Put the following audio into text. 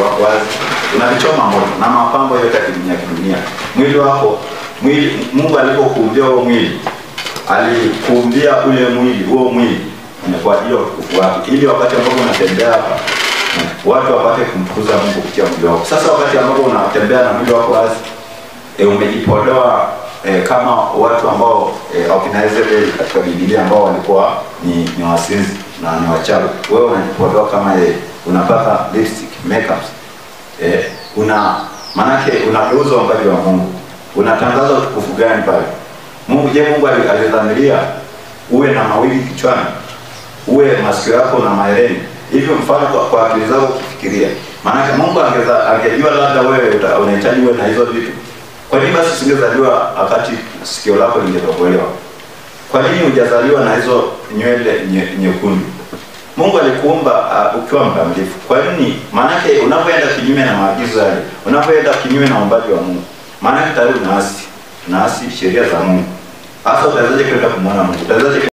wako wazi, unavichoma moto na mapambo yote ya kidunia. Mwili wako, Mungu alipokuumbia huo mwili, alikuumbia ule mwili, huo mwili kwa ajili ya utukufu wake, ili wakati ambapo unatembea hapa watu wapate kumtukuza Mungu kupitia mwili wako. Sasa wakati ambapo unatembea na mwili wako wazi, umejipodoa kama watu ambao wakina Israeli katika Biblia ambao walikuwa ni wasinzi na ni wachawi. Wewe unajipodoa kama unapaka lipstick, makeup. Manake unageuza uumbaji wa Mungu. Unatangaza utukufu gani pale? Mungu alidhamiria uwe na mawili kichwani, uwe masikio yako na mahereni. Hivyo mfano kwa akili zako kufikiria. Manake Mungu angejua labda wewe unahitaji uwe na hizo vitu. Kwa nini basi usingezaliwa wakati sikio lako lingetobolewa? Kwa nini hujazaliwa na hizo nywele nyekundu? Mungu alikuumba ukiwa mkamilifu. Kwa nini? Manake unapoenda kinyume na maagizo yale, unapoenda kinyume na uumbaji wa Mungu, manake tayari unaasi sheria za Mungu. Hasa utawezaje kwenda kumwona Mungu? Utawezaje